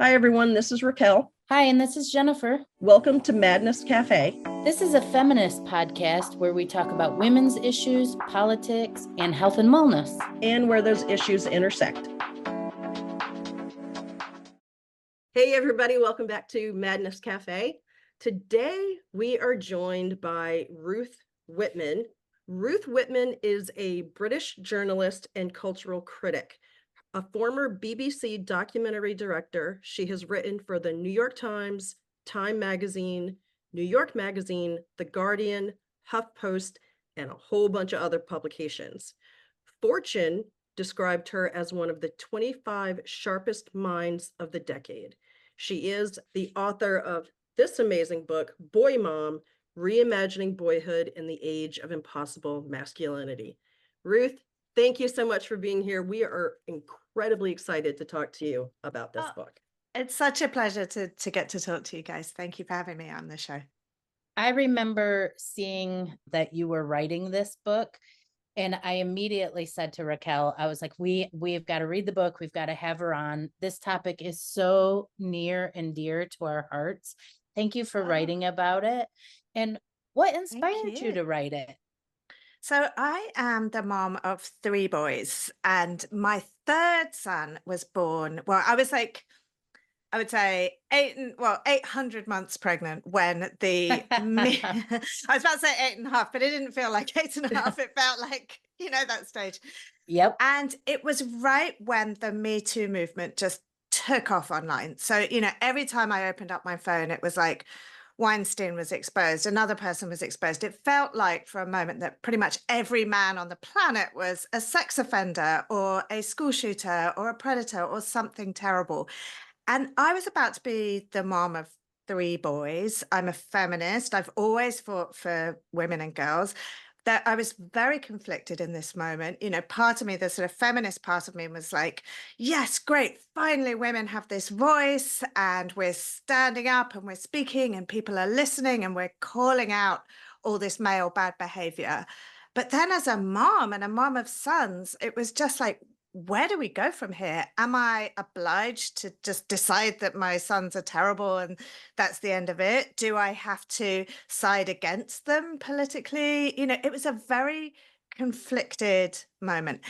Hi, everyone. This is Raquel. Hi, and this is Jennifer. Welcome to Madness Cafe. This is a feminist podcast where we talk about women's issues, politics, and health and wellness. And where those issues intersect. Hey, everybody. Welcome back to Madness Cafe. Today, we are joined by Ruth Whippman. Ruth Whippman is a British journalist and cultural critic. A former BBC documentary director, she has written for the New York Times, Time Magazine, New York Magazine, The Guardian, HuffPost, and a whole bunch of other publications. Fortune described her as one of the 25 sharpest minds of the decade. She is the author of this amazing book, BoyMom, Reimagining Boyhood in the Age of Impossible Masculinity. Ruth, thank you so much for being here. We are incredibly excited to talk to you about this book. It's such a pleasure to get to talk to you guys. Thank you for having me on the show. I remember seeing that you were writing this book, and I immediately said to Raquel, I was like, we've got to read the book. We've got to have her on. This topic is so near and dear to our hearts. Thank you for writing about it. And what inspired you to write it? So I am the mom of 3 boys, and my third son was born. Well, I was like, I would say 800 months pregnant when I was about to say 8.5, but it didn't feel like 8.5. It felt like, that stage. Yep. And it was right when the Me Too movement just took off online. So, every time I opened up my phone, it was like, Weinstein was exposed, another person was exposed. It felt like for a moment that pretty much every man on the planet was a sex offender or a school shooter or a predator or something terrible. And I was about to be the mom of 3 boys. I'm a feminist. I've always fought for women and girls. That I was very conflicted in this moment. Part of me, the sort of feminist part of me was like, yes, great. Finally, women have this voice and we're standing up and we're speaking and people are listening and we're calling out all this male bad behavior. But then as a mom and a mom of sons, it was just like, where do we go from here? Am I obliged to just decide that my sons are terrible and that's the end of it? Do I have to side against them politically? It was a very conflicted moment.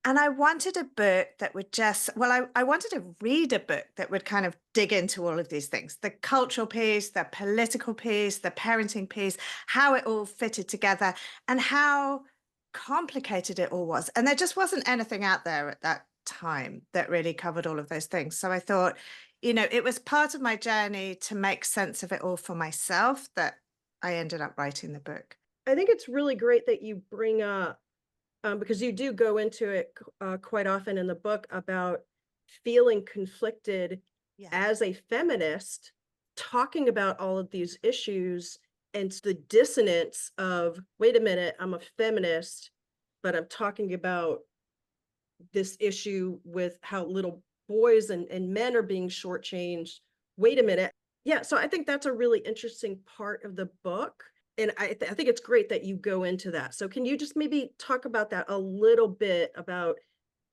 And I wanted a book that would I wanted to read a book that would kind of dig into all of these things, the cultural piece, the political piece, the parenting piece, how it all fitted together and how complicated it all was. And there just wasn't anything out there at that time that really covered all of those things. So I thought, it was part of my journey to make sense of it all for myself that I ended up writing the book. I think it's really great that you bring up, because you do go into it quite often in the book about feeling conflicted as a feminist, talking about all of these issues and the dissonance of, wait a minute, I'm a feminist, but I'm talking about this issue with how little boys and men are being shortchanged. Wait a minute. Yeah, so I think that's a really interesting part of the book. And I think it's great that you go into that. So can you just maybe talk about that a little bit, about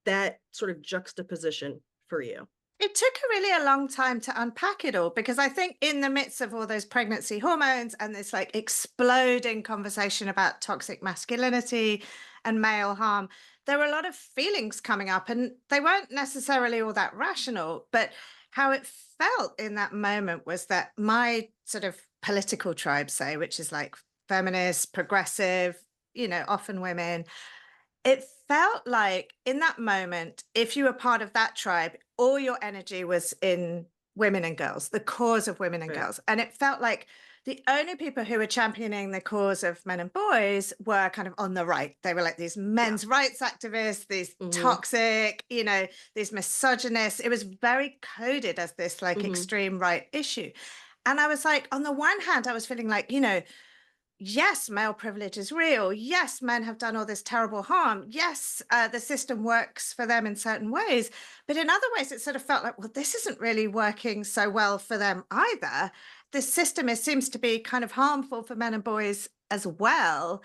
that sort of juxtaposition for you? It took a long time to unpack it all, because I think in the midst of all those pregnancy hormones and this like exploding conversation about toxic masculinity and male harm, there were a lot of feelings coming up, and they weren't necessarily all that rational. But how it felt in that moment was that my sort of political tribe, say, which is like feminist, progressive, often women, it felt like in that moment, if you were part of that tribe, all your energy was in women and girls, the cause of women and girls. And it felt like the only people who were championing the cause of men and boys were kind of on the right. They were like these men's rights activists, these toxic, these misogynists. It was very coded as this like extreme right issue. And I was like, on the one hand, I was feeling like, yes, male privilege is real. Yes, men have done all this terrible harm. Yes, the system works for them in certain ways. But in other ways, it sort of felt like, well, this isn't really working so well for them either. This system seems to be kind of harmful for men and boys as well.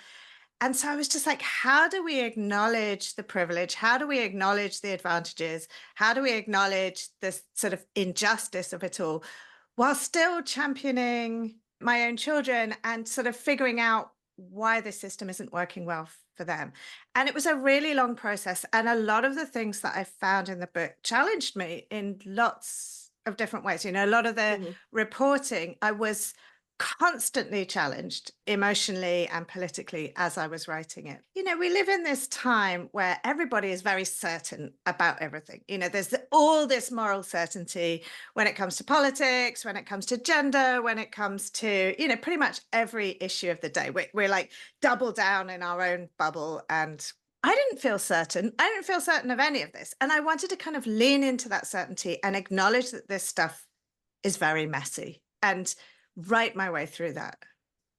And so I was just like, how do we acknowledge the privilege? How do we acknowledge the advantages? How do we acknowledge this sort of injustice of it all while still championing my own children and sort of figuring out why the system isn't working well for them? And it was a really long process. And a lot of the things that I found in the book challenged me in lots of different ways. A lot of the Mhm. reporting, I was constantly challenged emotionally and politically as I was writing it. We live in this time where everybody is very certain about everything. There's all this moral certainty when it comes to politics, when it comes to gender, when it comes to, pretty much every issue of the day. We're like double down in our own bubble. And I didn't feel certain. I didn't feel certain of any of this. And I wanted to kind of lean into that certainty and acknowledge that this stuff is very messy and write my way through that.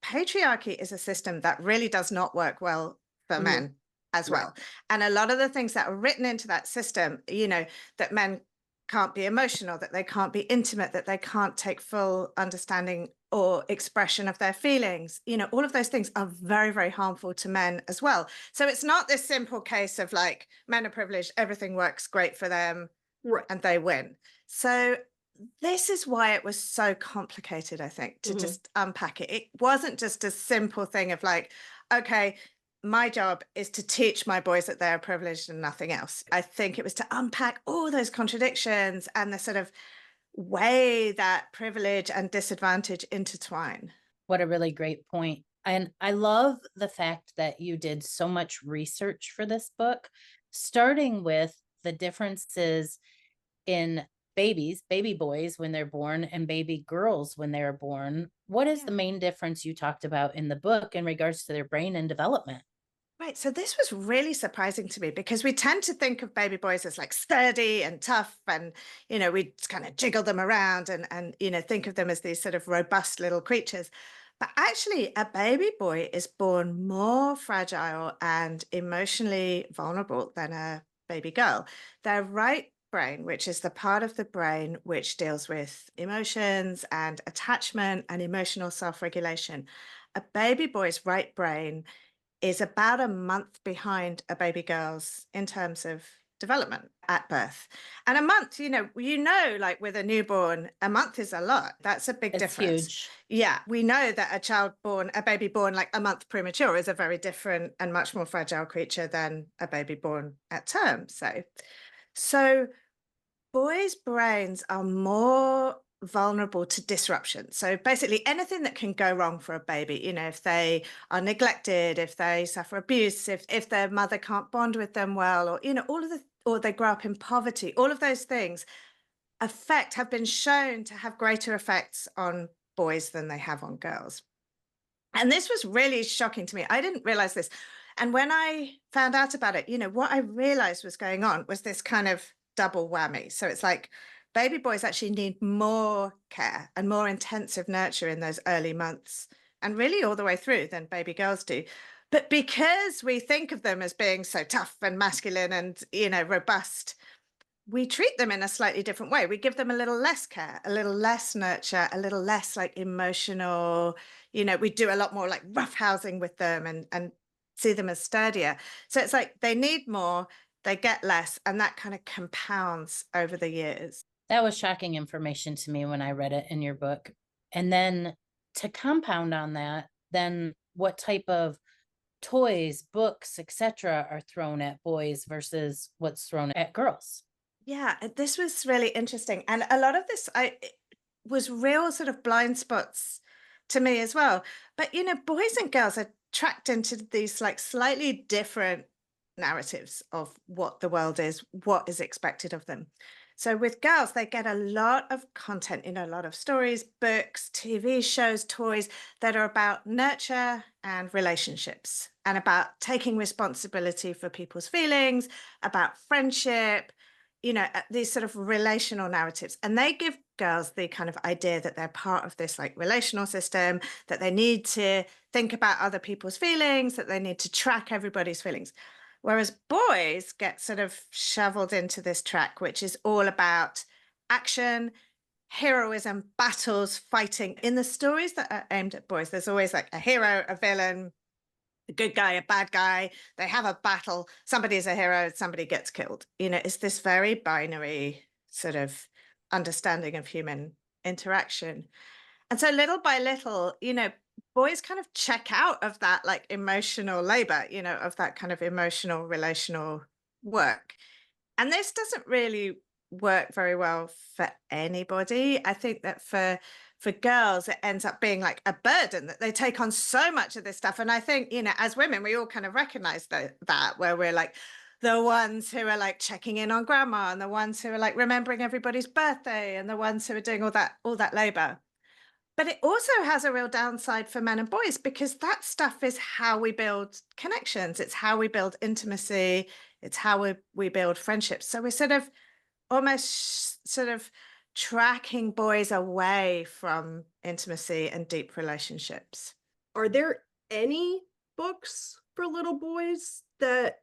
Patriarchy is a system that really does not work well for Mhm. men as Right. well. And a lot of the things that are written into that system, that men can't be emotional, that they can't be intimate, that they can't take full understanding or expression of their feelings, all of those things are very, very harmful to men as well. So it's not this simple case of like men are privileged, everything works great for them Right. and they win. So this is why it was so complicated, I think, to Mhm. just unpack it. It wasn't just a simple thing of like, okay, my job is to teach my boys that they're privileged and nothing else. I think it was to unpack all those contradictions and the sort of way that privilege and disadvantage intertwine. What a really great point. And I love the fact that you did so much research for this book, starting with the differences in babies, baby boys when they're born, and baby girls when they're born. What is Yeah. the main difference you talked about in the book in regards to their brain and development? Right. So this was really surprising to me because we tend to think of baby boys as like sturdy and tough and, we kind of jiggle them around and, think of them as these sort of robust little creatures. But actually, a baby boy is born more fragile and emotionally vulnerable than a baby girl. Their right brain, which is the part of the brain which deals with emotions and attachment and emotional self regulation, a baby boy's right brain is about a month behind a baby girl's in terms of development at birth. And a month, like with a newborn, a month is a lot. That's a big It's difference. huge. Yeah, we know that a baby born like a month premature is a very different and much more fragile creature than a baby born at term. So boys' brains are more vulnerable to disruption. So basically, anything that can go wrong for a baby, if they are neglected, if they suffer abuse, if their mother can't bond with them well, or or they grow up in poverty, all of those things have been shown to have greater effects on boys than they have on girls. And this was really shocking to me. I didn't realize this. And when I found out about it, what I realized was going on was this kind of double whammy. So it's like baby boys actually need more care and more intensive nurture in those early months and really all the way through than baby girls do. But because we think of them as being so tough and masculine and, robust, we treat them in a slightly different way. We give them a little less care, a little less nurture, a little less like emotional, we do a lot more like roughhousing with them and see them as sturdier. So it's like they need more, they get less, and that kind of compounds over the years. That was shocking information to me when I read it in your book. And then to compound on that, then what type of toys, books, etc. are thrown at boys versus what's thrown at girls? Yeah, this was really interesting. And a lot of this it was real sort of blind spots to me as well. But boys and girls are tracked into these like slightly different narratives of what the world is, what is expected of them. So with girls, they get a lot of content, a lot of stories, books, TV shows, toys that are about nurture and relationships and about taking responsibility for people's feelings, about friendship, these sort of relational narratives. And they give girls the kind of idea that they're part of this like relational system, that they need to think about other people's feelings, that they need to track everybody's feelings. Whereas boys get sort of shoveled into this track, which is all about action, heroism, battles, fighting. In the stories that are aimed at boys, there's always like a hero, a villain, a good guy, a bad guy, they have a battle, somebody's a hero, somebody gets killed. It's this very binary sort of understanding of human interaction. And so little by little, boys kind of check out of that like emotional labor, of that kind of emotional relational work. And this doesn't really work very well for anybody. I think that for girls, it ends up being like a burden that they take on so much of this stuff. And I think, as women, we all kind of recognize that where we're like the ones who are like checking in on grandma and the ones who are like remembering everybody's birthday and the ones who are doing all that labor. But it also has a real downside for men and boys because that stuff is how we build connections. It's how we build intimacy. It's how we build friendships. So we're sort of almost sort of tracking boys away from intimacy and deep relationships. Are there any books for little boys that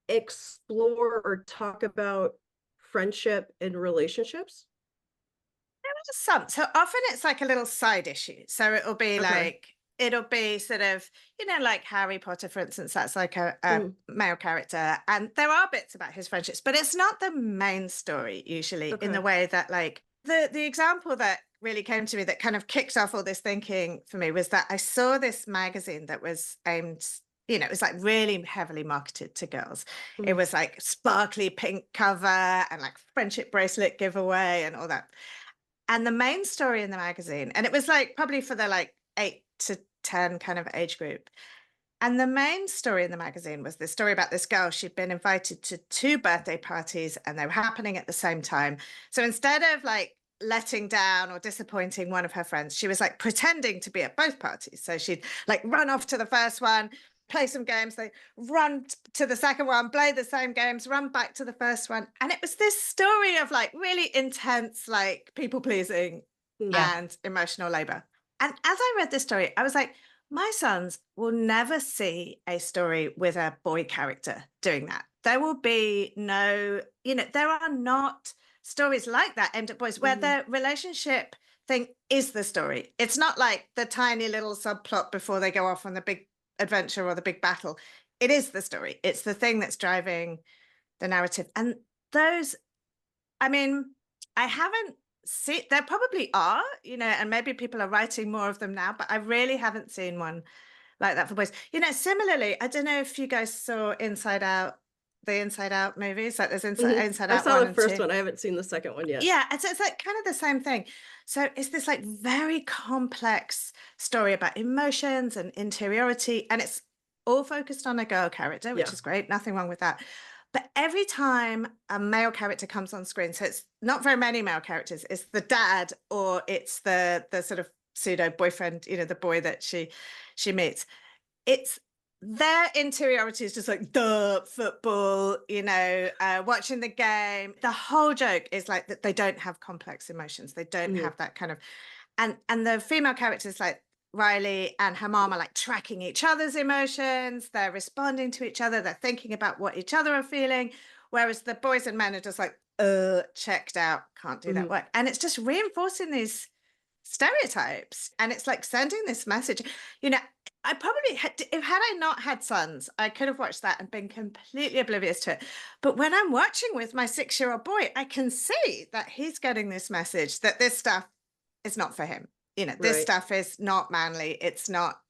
explore or talk about friendship and relationships? Some. So often it's like a little side issue. So it'll be it'll be sort of, like Harry Potter, for instance, that's like a male character. And there are bits about his friendships, but it's not the main story usually in the way that like the example that really came to me that kind of kicked off all this thinking for me was that I saw this magazine that was aimed, it was like really heavily marketed to girls. It was like sparkly pink cover and like friendship bracelet giveaway and all that. And the main story in the magazine, and it was like probably for the like 8 to 10 kind of age group. And the main story in the magazine was this story about this girl. She'd been invited to 2 birthday parties and they were happening at the same time. So instead of like letting down or disappointing one of her friends, she was like pretending to be at both parties. So she'd like run off to the first one, play some games, they run to the second one, play the same games, run back to the first one. And it was this story of like really intense, like people pleasing and emotional labor. And as I read this story, I was like, my sons will never see a story with a boy character doing that. There will be no, there are not stories like that aimed at boys where their relationship thing is the story. It's not like the tiny little subplot before they go off on the big adventure or the big battle. It is the story. It's the thing that's driving the narrative. And those, I mean, I haven't seen, there probably are, and maybe people are writing more of them now, but I really haven't seen one like that for boys. Similarly, I don't know if you guys saw Inside Out, the Inside Out movies, like there's Inside Out. I saw the first one. I haven't seen the second one yet. Yeah, it's like kind of the same thing. So it's this like very complex story about emotions and interiority, and it's all focused on a girl character, which is great. Nothing wrong with that. But every time a male character comes on screen, so it's not very many male characters, it's the dad or it's the sort of pseudo boyfriend, the boy that she meets. It's their interiority is just like the football, watching the game. The whole joke is like that they don't have complex emotions. They don't have that kind of, and the female characters like Riley and her mom are like tracking each other's emotions. They're responding to each other. They're thinking about what each other are feeling. Whereas the boys and men are just like, checked out, can't do that work. And it's just reinforcing these stereotypes. And it's like sending this message, I probably had I not had sons, I could have watched that and been completely oblivious to it. But when I'm watching with my 6-year-old boy, I can see that he's getting this message that this stuff is not for him. This stuff is not manly. It's not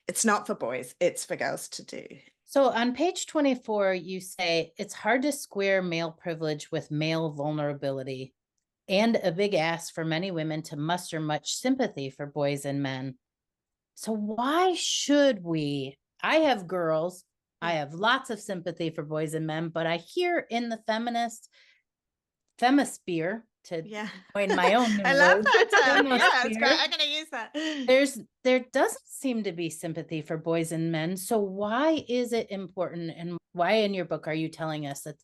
for boys. It's for girls to do. So on page 24, you say it's hard to square male privilege with male vulnerability and a big ask for many women to muster much sympathy for boys and men. So why should we? I have girls. I have lots of sympathy for boys and men, but I hear in the femisphere, to coin my own new I love word, that term. Yeah, that's great. I'm going to use that. There doesn't seem to be sympathy for boys and men. So why is it important? And why in your book are you telling us that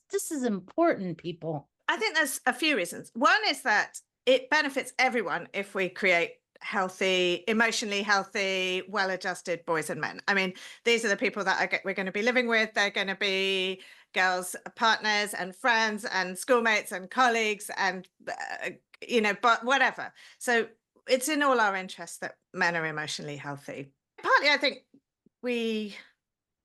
this is important, people? I think there's a few reasons. One is that it benefits everyone if we create healthy, emotionally healthy, well-adjusted boys and men. I mean, these are the people that we're going to be living with. They're going to be girls' partners and friends and schoolmates and colleagues and, but whatever. So it's in all our interests that men are emotionally healthy. Partly, I think we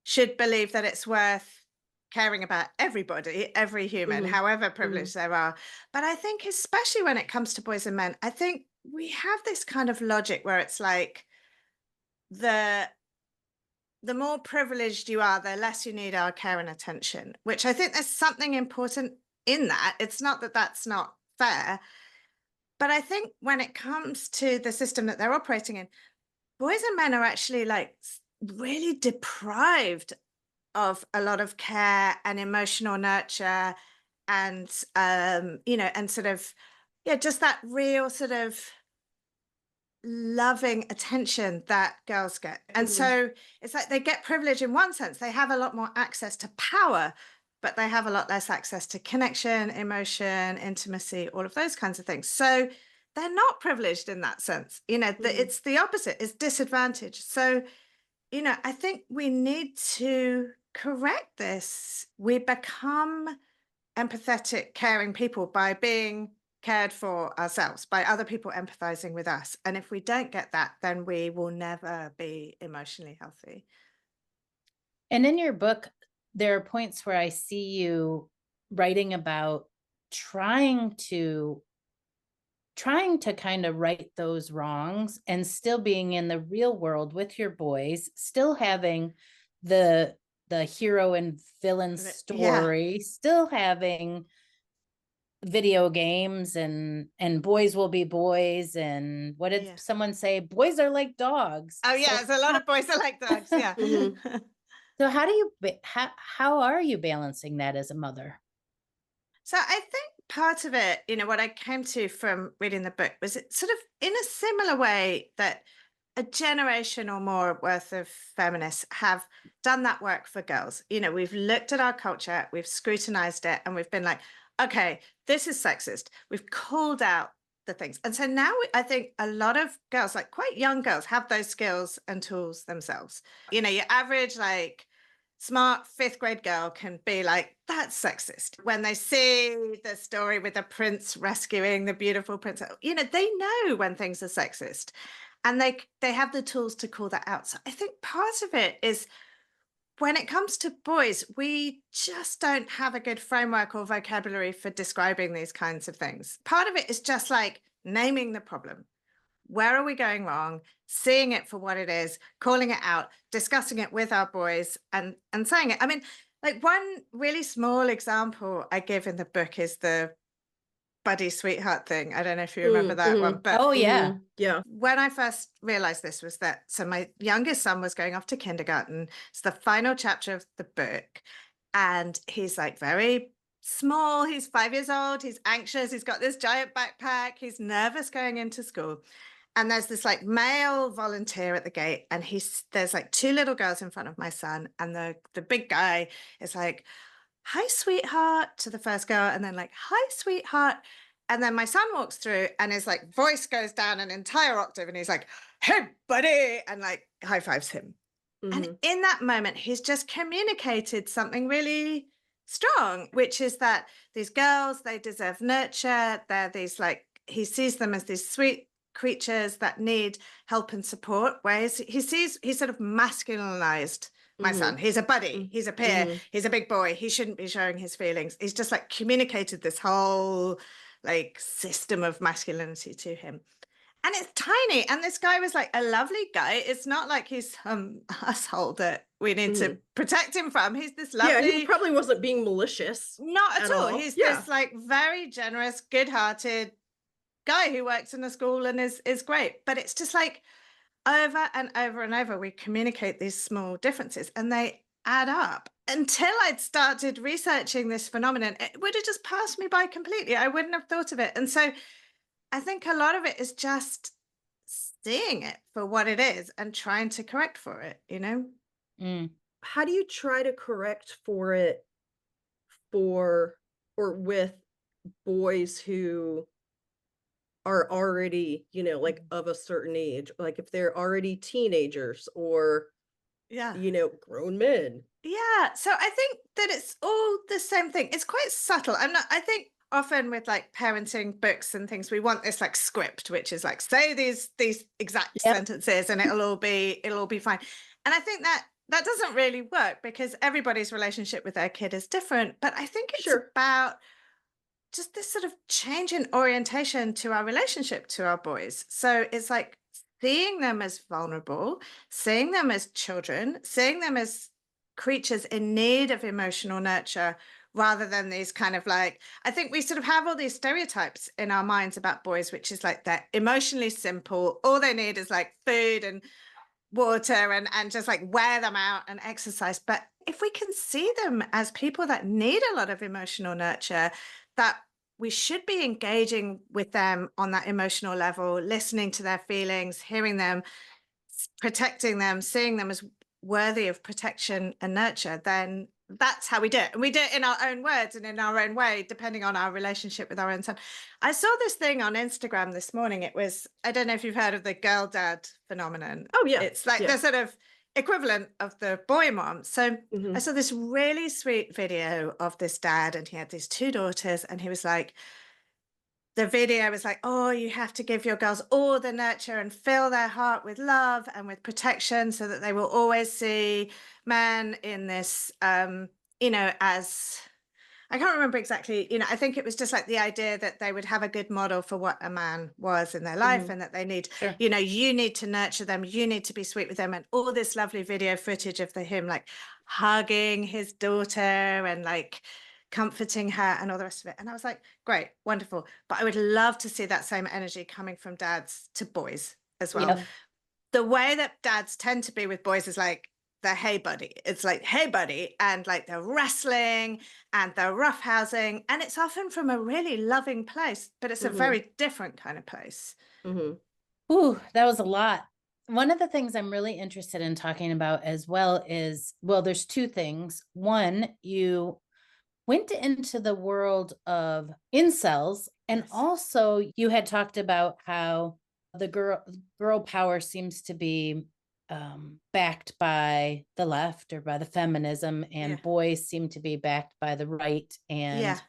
should believe that it's worth caring about everybody, every human, Mhm. however Mhm. privileged there are. But I think, especially when it comes to boys and men, I think we have this kind of logic where it's like the more privileged you are, the less you need our care and attention, which I think there's something important in that. It's not that that's not fair, but I think when it comes to the system that they're operating in, boys and men are actually like really deprived of a lot of care and emotional nurture and and sort of just that real sort of loving attention that girls get. And Mhm. so it's like they get privilege in one sense. They have a lot more access to power, but they have a lot less access to connection, emotion, intimacy, all of those kinds of things. So they're not privileged in that sense. Mhm. It's the opposite, it's disadvantage. So, I think we need to correct this. We become empathetic, caring people by being cared for ourselves, by other people empathizing with us. And if we don't get that, then we will never be emotionally healthy. And in your book, there are points where I see you writing about trying to kind of right those wrongs and still being in the real world with your boys, still having the hero and villain Yeah. story, still having video games and boys will be boys, and what did Yeah. someone say, boys are like dogs. Oh, yeah. There's a lot of boys that like dogs. Yeah. Mhm. So how do you how are you balancing that as a mother? So I think part of it, what I came to from reading the book was it sort of in a similar way that a generation or more worth of feminists have done that work for girls. We've looked at our culture, we've scrutinized it, and we've been like, okay, this is sexist. We've called out the things. And so now I think a lot of girls, like quite young girls, have those skills and tools themselves. Your average, like, smart fifth grade girl can be like, that's sexist. When they see the story with the prince rescuing the beautiful princess, they know when things are sexist and they have the tools to call that out. So I think part of it is when it comes to boys, we just don't have a good framework or vocabulary for describing these kinds of things. Part of it is just like naming the problem. Where are we going wrong? Seeing it for what it is, calling it out, discussing it with our boys and saying it. I mean, like one really small example I give in the book is the buddy sweetheart thing. I don't know if you remember that one, Mhm. but Oh yeah. Mhm. Yeah. when I first realized this was that, so my youngest son was going off to kindergarten. It's the final chapter of the book. And he's like very small. He's 5 years old. He's anxious. He's got this giant backpack. He's nervous going into school. And there's this like male volunteer at the gate. And there's like two little girls in front of my son. And the big guy is like, hi, sweetheart, to the first girl. And then like, hi, sweetheart. And then my son walks through and his like voice goes down an entire octave. And he's like, hey, buddy. And like high fives him. And Mhm. in that moment, he's just communicated something really strong, which is that these girls, they deserve nurture. They're these like, he sees them as these sweet creatures that need help and support. Whereas he sort of masculinized my son. Mhm. He's a buddy, Mhm. he's a peer, Mhm. he's a big boy. He shouldn't be showing his feelings. He's just like communicated this whole like system of masculinity to him. And it's tiny. And this guy was like a lovely guy. It's not like he's some asshole that we need to Mhm. protect him from. He's this Yeah, he lovely, probably wasn't being malicious not at at all. all. He's Yeah. this like very generous, good-hearted guy who works in a school and is great. But it's just like over and over and over, we communicate these small differences and they add up. Until I'd started researching this phenomenon, it would have just passed me by completely. I wouldn't have thought of it. And so I think a lot of it is just seeing it for what it is and trying to correct for it. Mm. How do you try to correct for it for or with boys who are already, like of a certain age, like if they're already teenagers or, Yeah. grown men? Yeah. So I think that it's all the same thing. It's quite subtle. I think often with like parenting books and things, we want this like script, which is like say these exact Yep. sentences and it'll all be fine. And I think that that doesn't really work because everybody's relationship with their kid is different. But I think it's Sure. about just this sort of change in orientation to our relationship to our boys. So it's like seeing them as vulnerable, seeing them as children, seeing them as creatures in need of emotional nurture rather than these kind of like, I think we sort of have all these stereotypes in our minds about boys, which is like they're emotionally simple. All they need is like food and water and just like wear them out and exercise. But if we can see them as people that need a lot of emotional nurture, that we should be engaging with them on that emotional level, listening to their feelings, hearing them, protecting them, seeing them as worthy of protection and nurture, then that's how we do it. And we do it in our own words and in our own way, depending on our relationship with our own son. I saw this thing on Instagram this morning. It was, I don't know if you've heard of the girl dad phenomenon. Oh, yeah. It's like Yeah. the sort of equivalent of the boy mom. So I Mhm. saw this really sweet video of this dad, and he had these two daughters, and he was like, the video was like, oh, you have to give your girls all the nurture and fill their heart with love and with protection so that they will always see men in this, as I can't remember exactly, I think it was just like the idea that they would have a good model for what a man was in their life Mhm. and that they need, Sure. you need to nurture them, you need to be sweet with them, and all this lovely video footage of him like hugging his daughter and like comforting her and all the rest of it. And I was like, great, wonderful. But I would love to see that same energy coming from dads to boys as well. Yep. Mhm. The way that dads tend to be with boys is like the hey buddy. It's like, hey buddy, and like they're wrestling and they're roughhousing. And it's often from a really loving place, but it's a Mhm. very different kind of place. Mhm. Ooh, that was a lot. One of the things I'm really interested in talking about as well is, well, there's two things. One, you went into the world of incels, and Yes. also you had talked about how the girl power seems to be backed by the left or by the feminism, Yeah. and boys seem to be backed by the right Yeah. and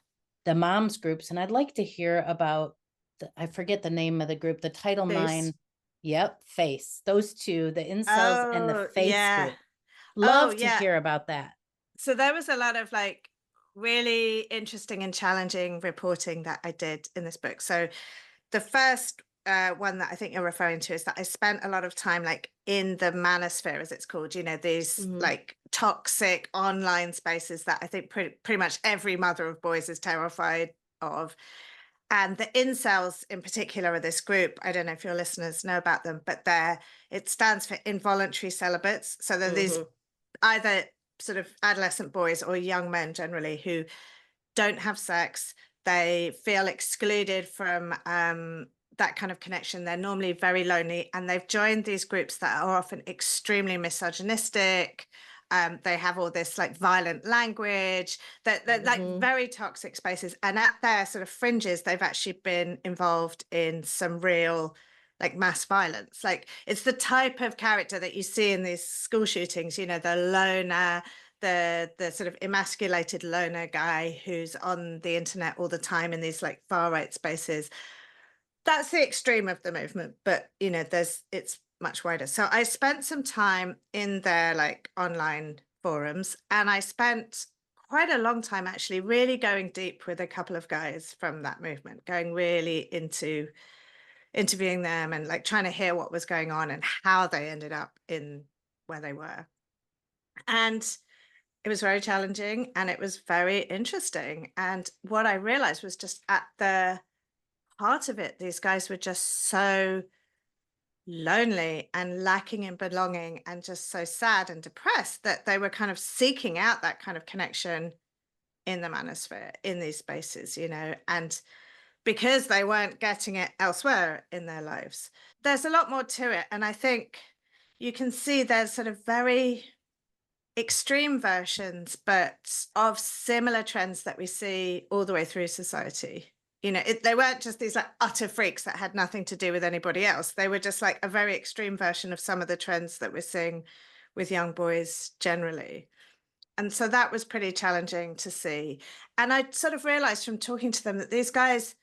the moms groups. And I'd like to hear about I forget the name of the group, the Title Face. Nine. Yep, face. Those two, the incels and the Oh, face yeah. group. Oh, Love to yeah. hear about that. So there was a lot of like really interesting and challenging reporting that I did in this book. So the first one that I think you're referring to is that I spent a lot of time like in the manosphere, as it's called, these Mhm. like toxic online spaces that I think pretty much every mother of boys is terrified of. And the incels in particular are this group. I don't know if your listeners know about them, but it stands for involuntary celibates. So they're these Mhm. either sort of adolescent boys or young men generally who don't have sex. They feel excluded from that kind of connection. They're normally very lonely, and they've joined these groups that are often extremely misogynistic. They have all this like violent language, that they're like Mhm. very toxic spaces. And at their sort of fringes, they've actually been involved in some real like mass violence. Like it's the type of character that you see in these school shootings, the loner, the sort of emasculated loner guy who's on the internet all the time in these like far right spaces. That's the extreme of the movement, but it's much wider. So I spent some time in their like online forums, and I spent quite a long time actually really going deep with a couple of guys from that movement, going really into interviewing them and like trying to hear what was going on and how they ended up in where they were. And it was very challenging and it was very interesting. And what I realized was just at the heart of it, these guys were just so lonely and lacking in belonging and just so sad and depressed that they were kind of seeking out that kind of connection in the manosphere, in these spaces, and because they weren't getting it elsewhere in their lives. There's a lot more to it. And I think you can see there's sort of very extreme versions, but of similar trends that we see all the way through society. They weren't just these like utter freaks that had nothing to do with anybody else. They were just like a very extreme version of some of the trends that we're seeing with young boys generally. And so that was pretty challenging to see. And I sort of realized from talking to them that these guys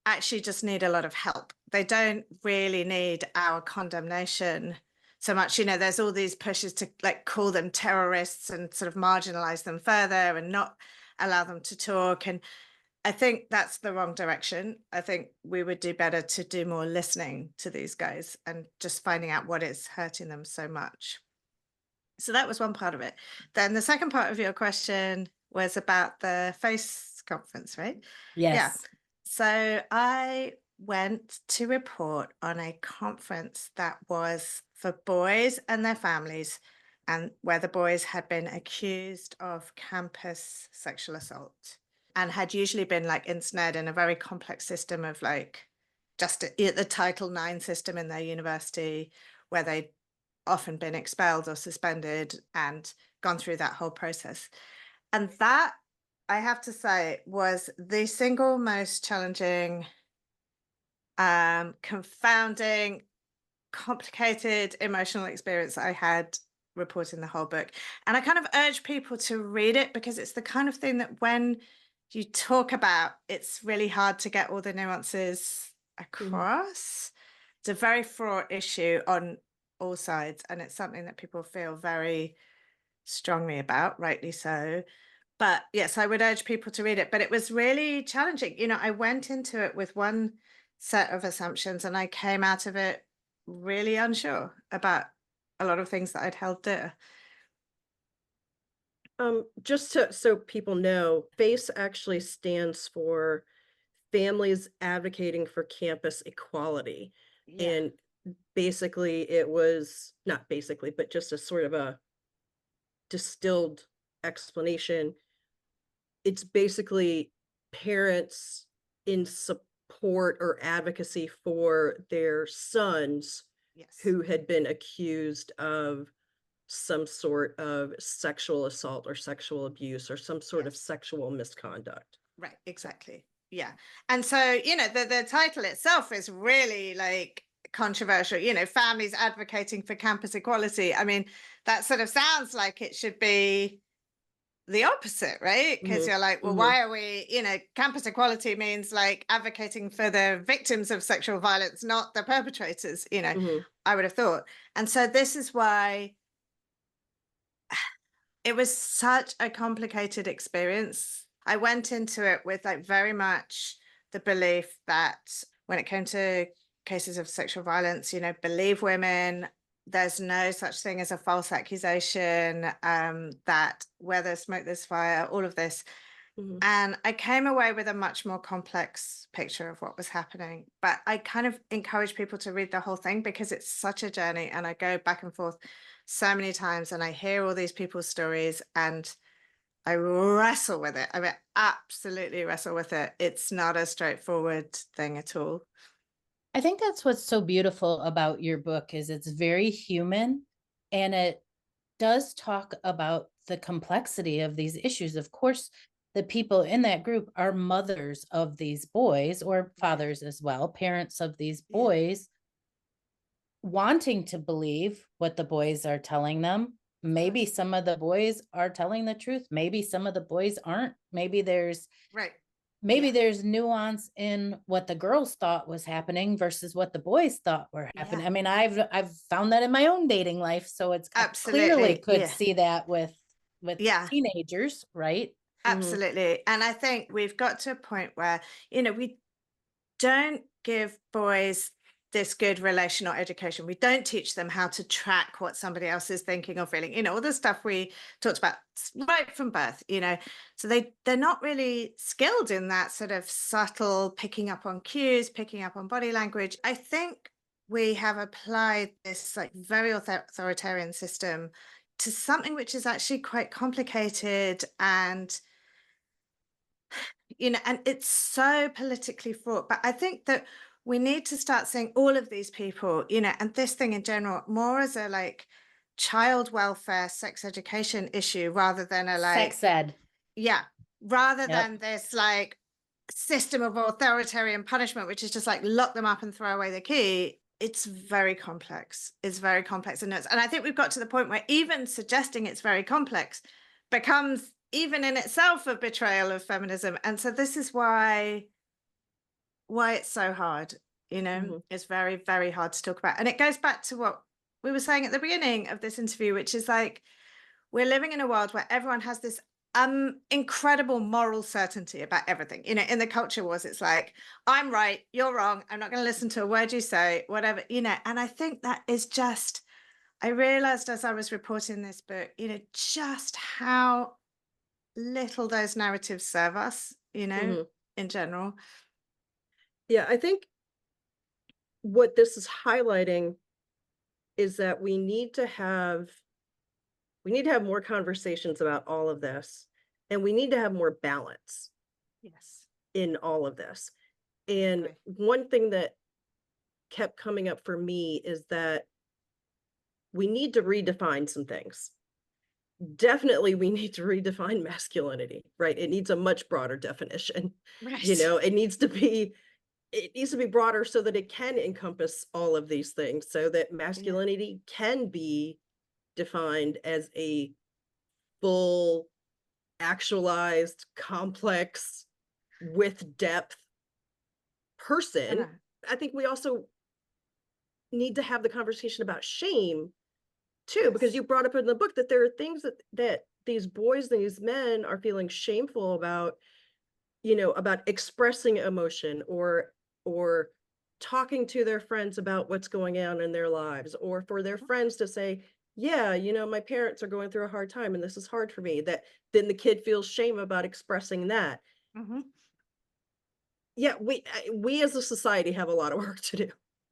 actually just need a lot of help. They don't really need our condemnation so much. There's all these pushes to like call them terrorists and sort of marginalize them further and not allow them to talk. And I think that's the wrong direction. I think we would do better to do more listening to these guys and just finding out what is hurting them so much. So that was one part of it. Then the second part of your question was about the FACE conference, right? Yeah. Yes. So I went to report on a conference that was for boys and their families, and where the boys had been accused of campus sexual assault and had usually been like ensnared in a very complex system of like just the Title IX system in their university, where they'd often been expelled or suspended and gone through that whole process. And that, I have to say, was the single most challenging, confounding, complicated emotional experience I had reporting the whole book. And I kind of urge people to read it, because it's the kind of thing that when you talk about, it's really hard to get all the nuances across. It's a very fraught issue on all sides, and it's something that people feel very strongly about, rightly so. But yes, I would urge people to read it. But it was really challenging. I went into it with one set of assumptions, and I came out of it really unsure about a lot of things that I'd held dear. Just so people know, FACE actually stands for Families Advocating for Campus Equality. Yeah. And basically it was not basically, but just a sort of a distilled explanation. It's basically parents in support or advocacy for their sons Yes. who had been accused of some sort of sexual assault or sexual abuse or some sort of Yes. sexual misconduct. Right, exactly. Yeah. And so, the title itself is really like controversial, families advocating for campus equality. I mean, that sort of sounds like it should be the opposite, right? Because you're like, well, why are we, campus equality means like advocating for the victims of sexual violence, not the perpetrators, I would have thought. And so this is why it was such a complicated experience. I went into it with like very much the belief that when it came to cases of sexual violence, believe women. There's no such thing as a false accusation, that where there's smoke, there's fire, all of this. And I came away with a much more complex picture of what was happening. But I kind of encourage people to read the whole thing, because it's such a journey. And I go back and forth so many times, and I hear all these people's stories, and I wrestle with it. I mean, absolutely wrestle with it. It's not a straightforward thing at all. I think that's what's so beautiful about your book is it's very human, and it does talk about the complexity of these issues. Of course, the people in that group are mothers of these boys, or fathers as well, parents of these boys, wanting to believe what the boys are telling them. Maybe some of the boys are telling the truth. Maybe some of the boys aren't. Maybe there's there's nuance in what the girls thought was happening versus what the boys thought were happening. I mean, I've found that in my own dating life. So it's clearly could see that with teenagers, right? Absolutely. And I think we've got to a point where, we don't give boys this good relational education. We don't teach them how to track what somebody else is thinking or feeling, all the stuff we talked about right from birth, so they're not really skilled in that sort of subtle picking up on cues, picking up on body language. I think we have applied this like very authoritarian system to something which is actually quite complicated, and and it's so politically fraught. But I think that we need to start seeing all of these people, and this thing in general, more as a like child welfare, sex education issue, rather than a like sex ed. Yeah. Rather than this like system of authoritarian punishment, which is just like lock them up and throw away the key. It's very complex. It's very complex and nuts. And I think we've got to the point where even suggesting it's very complex becomes even in itself a betrayal of feminism. And so this is why it's so hard, It's very, very hard to talk about. And it goes back to what we were saying at the beginning of this interview, which is like, we're living in a world where everyone has this incredible moral certainty about everything. You know, in the culture wars, it's like, I'm right, you're wrong, I'm not going to listen to a word you say, whatever, you know. And I think that is just, I realized as I was reporting this book, you know, just how little those narratives serve us, you know, Mhm. in general. Yeah, I think what this is highlighting is that we need to have more conversations about all of this, and we need to have more balance Yes, in all of this. I And agree. one thing that kept coming up for me is that we need to redefine some things. Definitely, we need to redefine masculinity, right? It needs a much broader definition. You Right. know, it needs to be broader so that it can encompass all of these things, so that Yeah. masculinity can be defined as a full, actualized, complex, with depth I person. know. I think we also need to have the conversation about shame too, because Yes. you brought up in the book that there are things that these boys, these men are feeling shameful about, you know, about expressing emotion or talking to their friends about what's going on in their lives, or for their Mhm. friends to say, yeah, you know, my parents are going through a hard time and this is hard for me. That then the kid feels shame about expressing that. Mhm. Yeah, we as a society have a lot of work to do.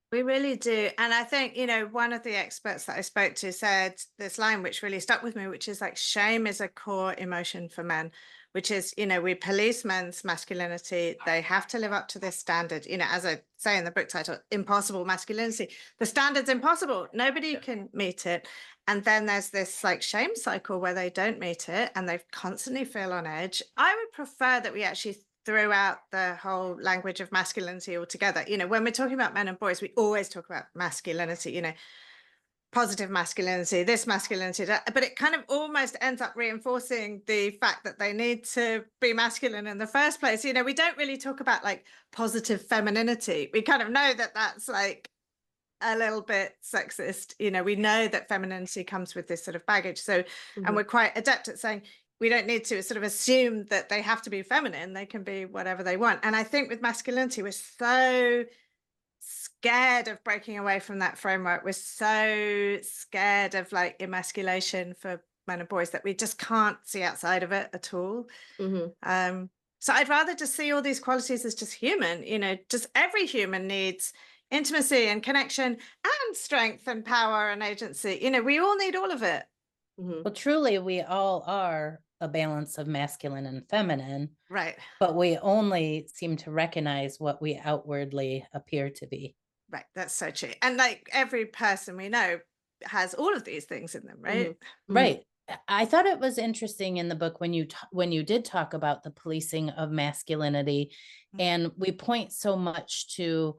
We really do. And I think, you know, one of the experts that I spoke to said this line, which really stuck with me, which is like, shame is a core emotion for men, which is, you know, we police men's masculinity. They have to live up to this standard, you know, as I say in the book title, Impossible Masculinity. The standard's impossible. Nobody Yeah. can meet it. And then there's this like shame cycle where they don't meet it and they constantly feel on edge. I would prefer that we actually threw out the whole language of masculinity altogether. You know, when we're talking about men and boys, we always talk about masculinity, you know, positive masculinity, this masculinity, that, but it kind of almost ends up reinforcing the fact that they need to be masculine in the first place. You know, we don't really talk about like positive femininity. We kind of know that that's like a little bit sexist. You know, we know that femininity comes with this sort of baggage. So, and Mhm, we're quite adept at saying we don't need to sort of assume that they have to be feminine. They can be whatever they want. And I think with masculinity, we're so scared of breaking away from that framework. We're so scared of like emasculation for men and boys that we just can't see outside of it at all. mhm, Um, so I'd rather just see all these qualities as just human, you know, just every human needs intimacy and connection and strength and power and agency. You know, we all need all of it. mhm, Well, truly, we all are a balance of masculine and feminine, Right. but we only seem to recognize what we outwardly appear to be. Right. That's so true. And like every person we know has all of these things in them, right? mhm, mhm, Right. I thought it was interesting in the book when when you did talk about the policing of masculinity, Mm. and we point so much to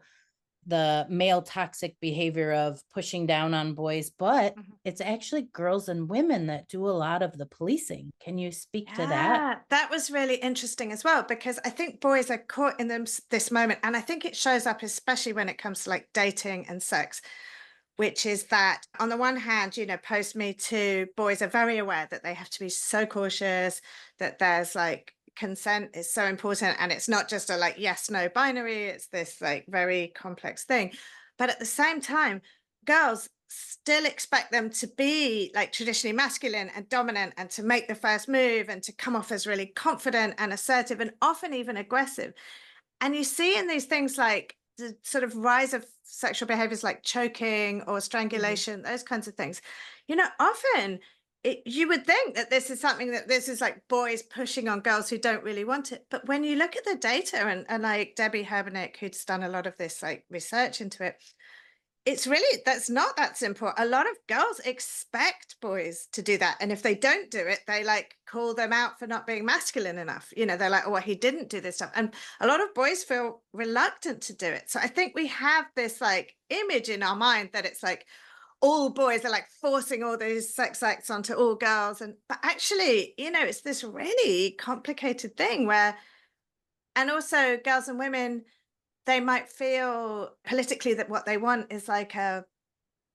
the male toxic behavior of pushing down on boys, but Mhm. it's actually girls and women that do a lot of the policing. Can you speak to that? Yeah, that was really interesting as well because I think boys are caught in this moment, and I think it shows up especially when it comes to like dating and sex, which is that on the one hand, you know, post Me Too, boys are very aware that they have to be so cautious, that there's like consent is so important, and it's not just a like yes no binary, it's this like very complex thing. But at the same time, girls still expect them to be like traditionally masculine and dominant and to make the first move and to come off as really confident and assertive and often even aggressive. And you see in these things like the sort of rise of sexual behaviors like choking or mhm, strangulation, those kinds of things. You know, often you would think that this is something that this is like boys pushing on girls who don't really want it. But when you look at the data and like Debbie Herbernick, who's done a lot of this like research into it, it's really that's not that simple. A lot of girls expect boys to do that. And if they don't do it, they like call them out for not being masculine enough. You know, they're like, oh, well, he didn't do this stuff. And a lot of boys feel reluctant to do it. So I think we have this like image in our mind that it's like all boys are like forcing all these sex acts onto all girls. And but actually, you know, it's this really complicated thing where, and also girls and women, they might feel politically that what they want is like a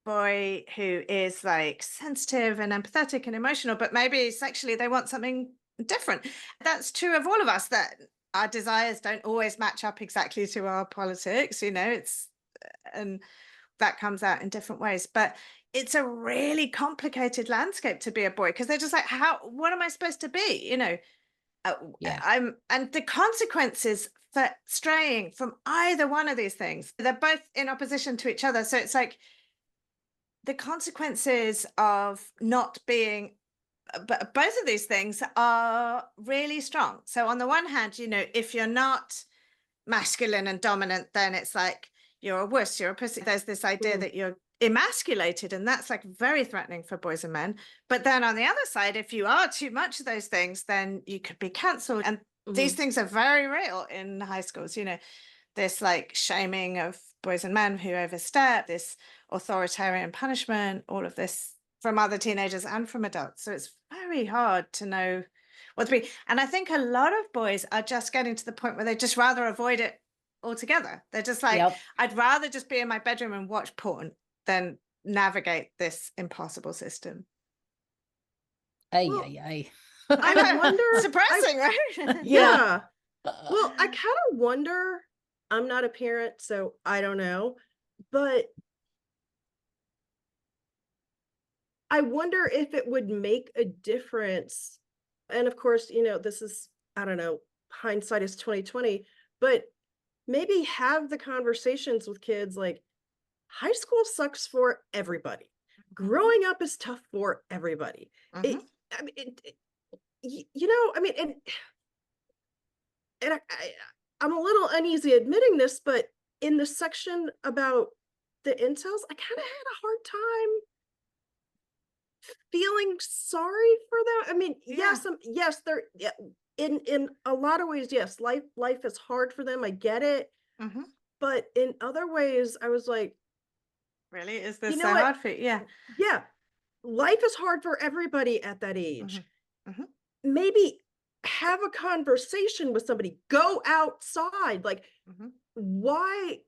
boy who is like sensitive and empathetic and emotional, but maybe sexually they want something different. That's true of all of us, that our desires don't always match up exactly to our politics, it's and that comes out in different ways. But it's a really complicated landscape to be a boy, because they're just like, what am I supposed to be? Yeah. And the consequences for straying from either one of these things, they're both in opposition to each other. So it's like the consequences of not being but both of these things are really strong. So on the one hand, if you're not masculine and dominant, then it's like you're a wuss, you're a pussy. There's this idea that you're emasculated, and that's like very threatening for boys and men. But then on the other side, if you are too much of those things, then you could be cancelled. And these things are very real in high schools, this like shaming of boys and men who overstep, this authoritarian punishment, all of this from other teenagers and from adults. So it's very hard to know what to be. And I think a lot of boys are just getting to the point where they just rather avoid it altogether. They're just like, Yep. I'd rather just be in my bedroom and watch porn than navigate this impossible system. Ay, Well, ay, ay. I wonder. Surprising, right? Yeah. Well, I kind of wonder. I'm not a parent, so I don't know. But I wonder if it would make a difference. And of course, this is, I don't know, hindsight is 2020, but maybe have the conversations with kids like high school sucks for everybody. Growing up is tough for everybody. Mhm. I mean, I mean, and I'm a little uneasy admitting this, but in the section about the incels, I kind of had a hard time feeling sorry for them. I mean, Yeah. yes, they're in a lot of ways, yes, life is hard for them. I get it. Mhm. But in other ways, I was like, Really? Is you this know so what? hard for you? Yeah. Yeah, life is hard for everybody at that age. Mhm. Mhm. Maybe have a conversation with somebody, go outside. Like, Mhm. why?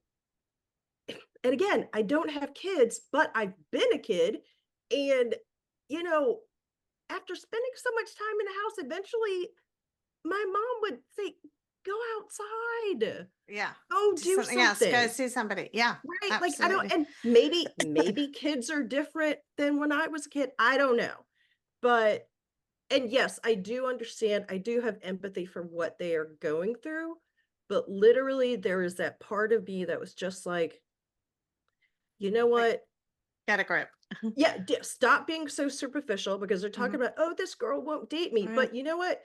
And again, I don't have kids, but I've been a kid. And, you know, after spending so much time in the house, eventually my mom would say, go outside, Yeah. go Do do something else. Go something. see somebody. Yeah. Right? Like, I don't, Absolutely. and maybe kids are different than when I was a kid. I don't know. But, and yes, I do understand. I do have empathy for what they are going through. But literally, there is that part of me that was just like, you know Like, what? get a grip. Yeah, stop being so superficial, because they're talking Mhm. about, oh, this girl won't date me. Oh, yeah. But you know what?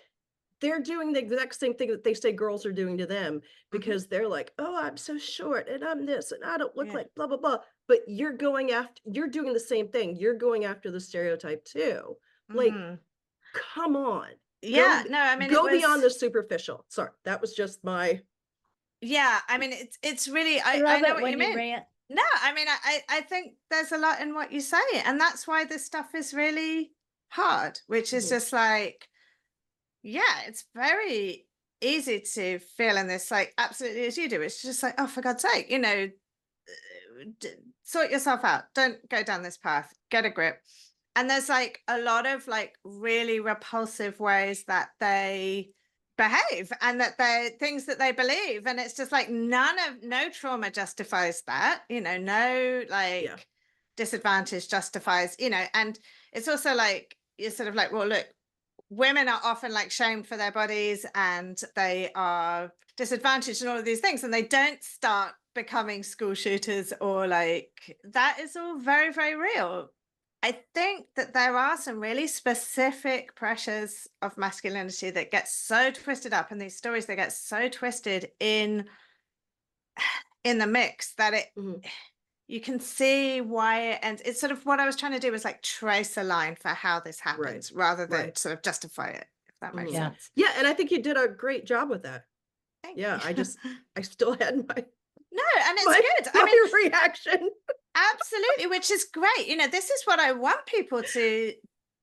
They're doing the exact same thing that they say girls are doing to them, Mhm. because they're like, oh, I'm so short and I'm this and I don't look Yeah. like blah, blah, blah. But you're doing the same thing. You're going after the stereotype too. Like, Mhm. come on. Yeah. No, I mean, it Go beyond was, the superficial. Sorry, that was just my yeah, I mean, it's really, I I love know it what when you you mean. rant. No, I mean, I think there's a lot in what you say. And that's why this stuff is really hard, which is Mhm. just like, yeah, it's very easy to feel in this, like, absolutely as you do. It's just like, oh, for God's sake, sort yourself out. Don't go down this path. Get a grip. And there's like a lot of like really repulsive ways that they behave, and that they things that they believe. And it's just like no trauma justifies that, no Yeah. like disadvantage justifies, and it's also like, you're sort of like, well, look, women are often like shamed for their bodies, and they are disadvantaged in all of these things, and they don't start becoming school shooters, or like, that is all very, very real. I think that there are some really specific pressures of masculinity that get so twisted up in these stories. They get so twisted in the mix that Mhm. you can see why and it's sort of what I was trying to do was like trace a line for how this Right. happens rather than Right. sort of justify it, if that makes Mhm. Yeah. sense. Yeah. And I think you did a great job with that. Thank Yeah. you. I still had my, No, and it's my, good. I my mean, reaction. absolutely, which is great. This is what I want people to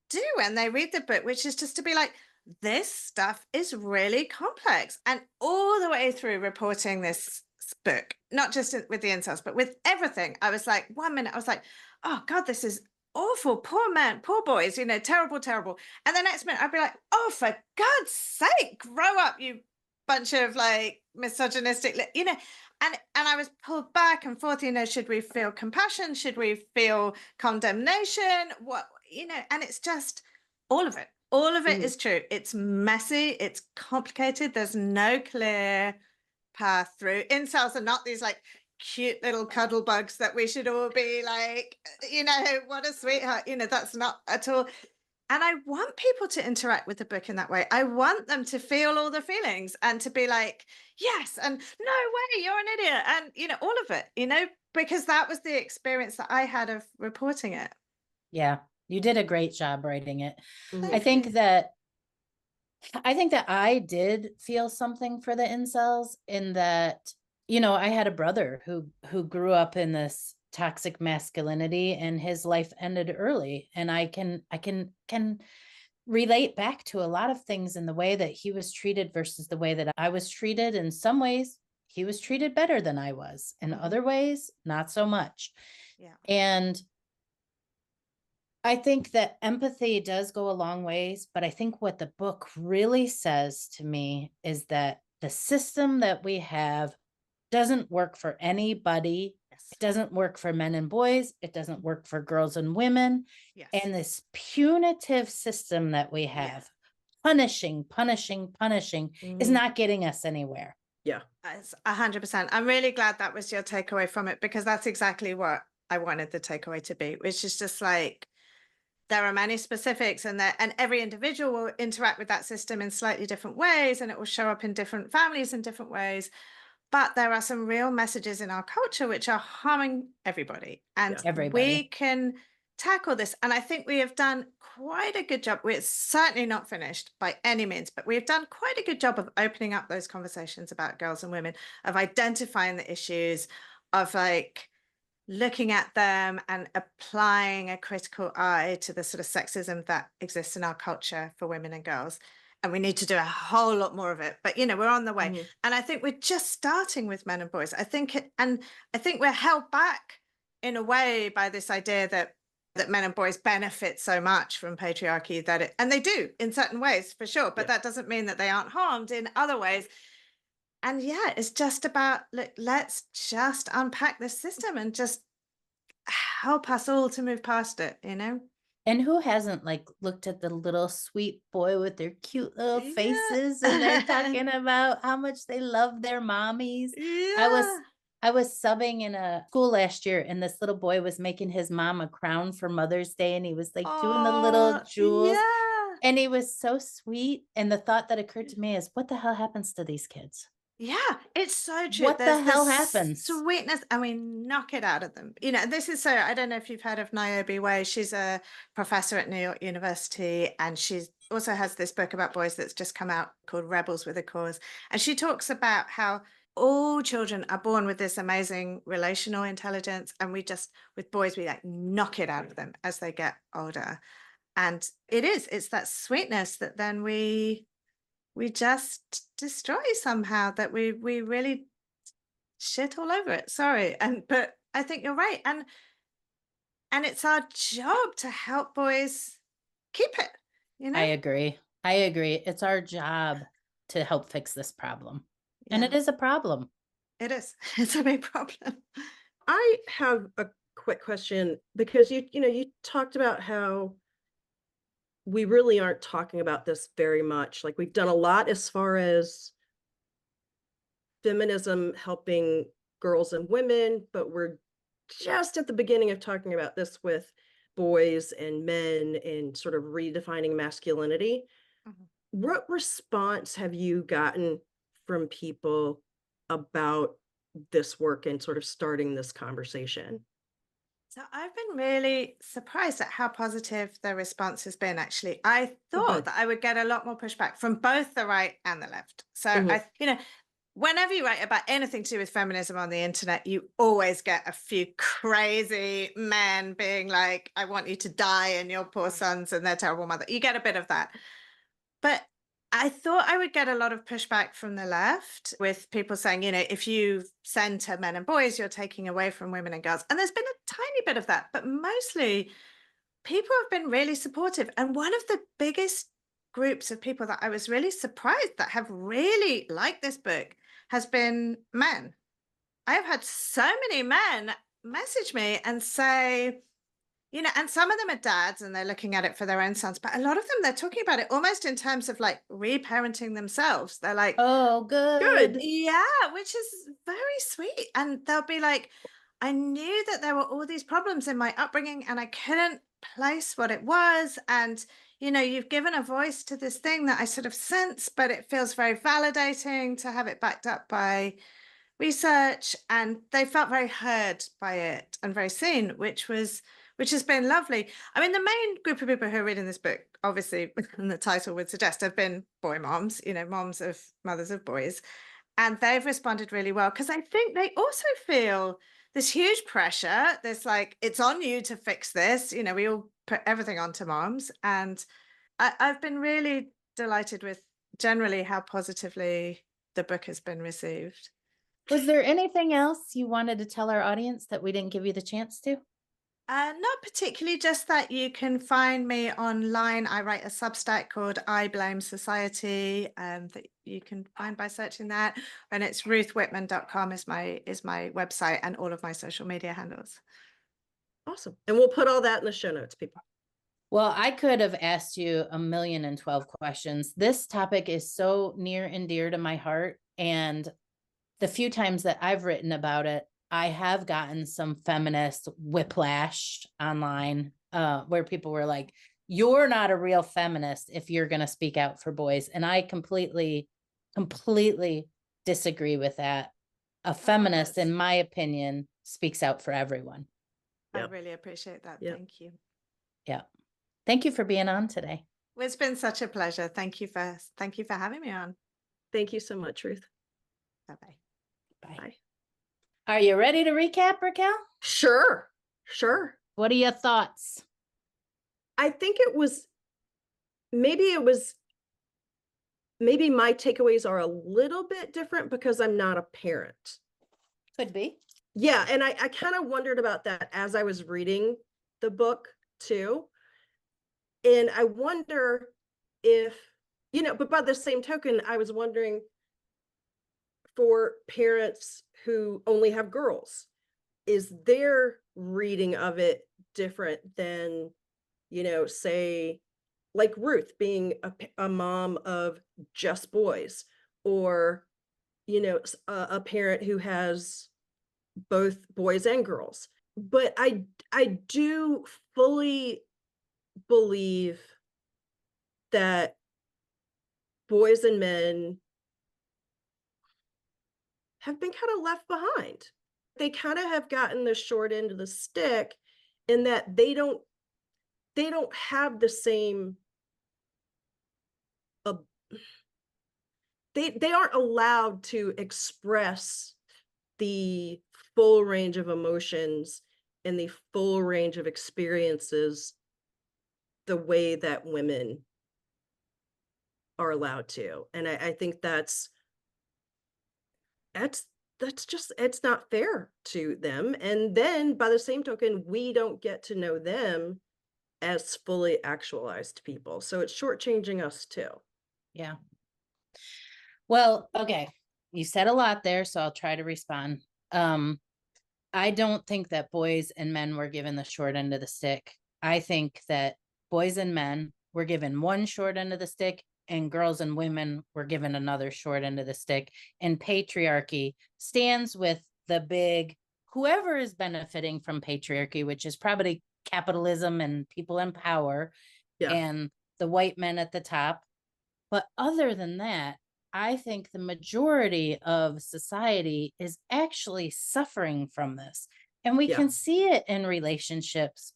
do when they read the book, which is just to be like, this stuff is really complex. And all the way through reporting this book, not just with the incels, but with everything. I was like, 1 minute, I was like, oh God, this is awful. Poor men, poor boys, terrible, terrible. And the next minute I'd be like, oh, for God's sake, grow up, you bunch of like misogynistic, and I was pulled back and forth, should we feel compassion? Should we feel condemnation? And it's just all of it. All of it Mhm. is true. It's messy. It's complicated. There's no clear path through. Incels are not these like cute little cuddle bugs that we should all be like, what a sweetheart. That's not at all. And I want people to interact with the book in that way. I want them to feel all the feelings and to be like, yes, and no way, you're an idiot. And, all of it, because that was the experience that I had of reporting it. Yeah, you did a great job writing it. Mhm. I think that I did feel something for the incels in that, I had a brother who grew up in this toxic masculinity and his life ended early. And I can relate back to a lot of things in the way that he was treated versus the way that I was treated. In some ways, he was treated better than I was. In other ways, not so much. Yeah. And I think that empathy does go a long ways, but I think what the book really says to me is that the system that we have doesn't work for anybody. Yes. It doesn't work for men and boys. It doesn't work for girls and women. Yes. And this punitive system that we have, punishing, is Mhm. not getting us anywhere. Yeah. It's 100%. I'm really glad that was your takeaway from it, because that's exactly what I wanted the takeaway to be, which is just like, there are many specifics, and every individual will interact with that system in slightly different ways, and it will show up in different families in different ways. But there are some real messages in our culture which are harming everybody, and Yeah. Everybody. we can tackle this. And I think we have done quite a good job. We're certainly not finished by any means, but we've done quite a good job of opening up those conversations about girls and women, of identifying the issues, of like looking at them and applying a critical eye to the sort of sexism that exists in our culture for women and girls. And we need to do a whole lot more of it, but we're on the way. Mhm. And I think we're just starting with men and boys. I think we're held back in a way by this idea that men and boys benefit so much from patriarchy, and they do in certain ways for sure, but Yeah. that doesn't mean that they aren't harmed in other ways. And yeah, it's just about, look, let's just unpack this system and just help us all to move past it. And who hasn't like looked at the little sweet boy with their cute little Yeah. faces and they're talking about how much they love their mommies? Yeah. I was subbing in a school last year and this little boy was making his mom a crown for Mother's Day and he was like doing the little Oh, jewels yeah. and he was so sweet. And the thought that occurred to me is, what the hell happens to these kids? Yeah, it's so true. What the There's hell this happens? sweetness, and we knock it out of them. This is so, I don't know if you've heard of Niobe Way. She's a professor at New York University, and she also has this book about boys that's just come out called Rebels with a Cause. And she talks about how all children are born with this amazing relational intelligence, and with boys, we like knock it out of them as they get older. And it's that sweetness that then we just destroy somehow, that we really shit all over it. Sorry. But I think you're right. And it's our job to help boys keep it, I agree. It's our job to help fix this problem. And it Yeah, is a problem. it is. It's a big problem. I have a quick question, because you talked about how we really aren't talking about this very much. Like, we've done a lot as far as feminism helping girls and women, but we're just at the beginning of talking about this with boys and men and sort of redefining masculinity. Mhm. What response have you gotten from people about this work and sort of starting this conversation? So I've been really surprised at how positive the response has been, actually. I Oh, thought good. that I would get a lot more pushback from both the right and the left. So Mhm. whenever you write about anything to do with feminism on the internet, you always get a few crazy men being like, I want you to die and your poor sons and their terrible mother. You get a bit of that. But I thought I would get a lot of pushback from the left with people saying, if you center men and boys, you're taking away from women and girls. And there's been a tiny bit of that, but mostly people have been really supportive. And one of the biggest groups of people that I was really surprised that have really liked this book has been men. I've had so many men message me and say, and some of them are dads and they're looking at it for their own sons, but a lot of them, they're talking about it almost in terms of like reparenting themselves. They're like, Oh, good. yeah, which is very sweet. And they'll be like, I knew that there were all these problems in my upbringing and I couldn't place what it was. And, you've given a voice to this thing that I sort of sense, but it feels very validating to have it backed up by research. And they felt very heard by it and very seen, which has been lovely. I mean, the main group of people who are reading this book, obviously, and the title would suggest, have been boy moms, mothers of boys. And they've responded really well because I think they also feel this huge pressure. There's like, it's on you to fix this. We all put everything onto moms. And I've been really delighted with generally how positively the book has been received. Was there anything else you wanted to tell our audience that we didn't give you the chance to? Not particularly, just that you can find me online. I write a Substack called I Blame Society that you can find by searching that. And it's ruthwhipman.com is my website and all of my social media handles. Awesome. And we'll put all that in the show notes, people. Well, I could have asked you 1,012 questions. This topic is so near and dear to my heart. And the few times that I've written about it, I have gotten some feminist whiplash online where people were like, you're not a real feminist if you're going to speak out for boys. And I completely disagree with that. A feminist, in my opinion, speaks out for everyone. I really appreciate that. Yep. Thank you. Yeah. Thank you for being on today. Well, it's been such a pleasure. Thank you for having me on. Thank you so much, Ruth. Bye-bye. Bye. Are you ready to recap, Raquel? Sure. What are your thoughts? I think maybe my takeaways are a little bit different because I'm not a parent. Could be. Yeah. And I kind of wondered about that as I was reading the book too. And I wonder if, but by the same token, I was wondering for parents who only have girls, is their reading of it different than, say, like Ruth being a mom of just boys, or, a parent who has both boys and girls. But I do fully believe that boys and men have been kind of left behind. They kind of have gotten the short end of the stick in that they don't have the same they aren't allowed to express the full range of emotions and the full range of experiences the way that women are allowed to. And I think that's just, it's not fair to them. And then by the same token, we don't get to know them as fully actualized people. So it's shortchanging us too. Yeah. Well, okay. You said a lot there, so I'll try to respond. I don't think that boys and men were given the short end of the stick. I think that boys and men were given one short end of the stick, and girls and women were given another short end of the stick. And patriarchy stands with the big, whoever is benefiting from patriarchy, which is probably capitalism and people in power, and the white men at the top. But other than that, I think the majority of society is actually suffering from this. And we can see it in relationships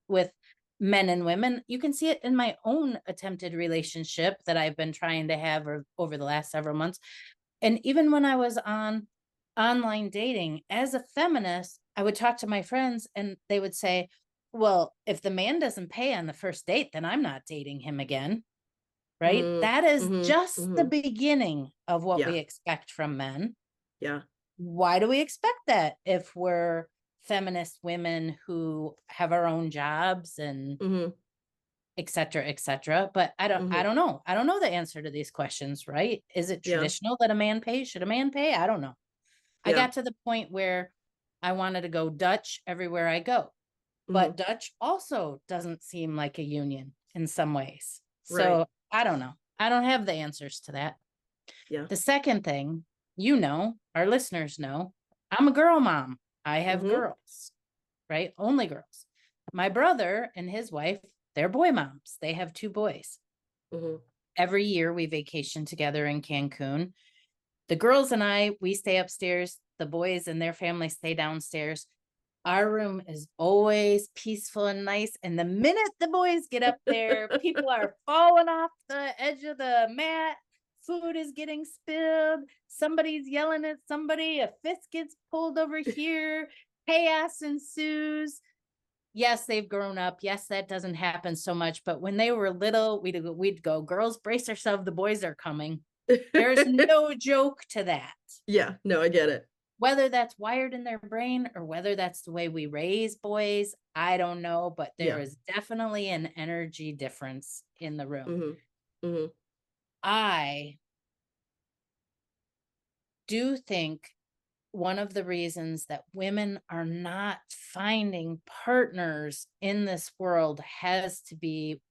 with men and women. You can see it in my own attempted relationship that I've been trying to have over the last several months. And even when I was on online dating as a feminist, I would talk to my friends and they would say, well, if the man doesn't pay on the first date, then I'm not dating him again. right? That is Mhm, just the mhm. beginning of what we Yeah, expect from men. yeah. Why do we expect that if we're feminist women who have our own jobs and Mhm, et cetera, et cetera? But I mhm. don't know. I don't know the answer to these questions, right? Is it Yeah, traditional that a man pays? Should a man pay? I don't know. I yeah. got to the point where I wanted to go Dutch everywhere I go. Mhm. But Dutch also doesn't seem like a union in some ways. Right. So I don't know. I don't have the answers to that. Yeah. The second thing, our listeners know, I'm a girl mom. I have Mhm, girls, right? Only girls. My brother and his wife, they're boy moms. They have 2 boys. mhm. Every year we vacation together in Cancun. The girls and I, we stay upstairs. The boys and their family stay downstairs. Our room is always peaceful and nice. And the minute the boys get up there, people are falling off the edge of the mat. Food is getting spilled. Somebody's yelling at somebody. A fist gets pulled over here. Chaos ensues. Yes, they've grown up. Yes, that doesn't happen so much. But when they were little, we'd go, girls, brace yourself. The boys are coming. There's no joke to that. Yeah, no, I get it. Whether that's wired in their brain or whether that's the way we raise boys, I don't know, but there Yeah. is definitely an energy difference in the room. Mhm, mhm, I do think one of the reasons that women are not finding partners in this world has to be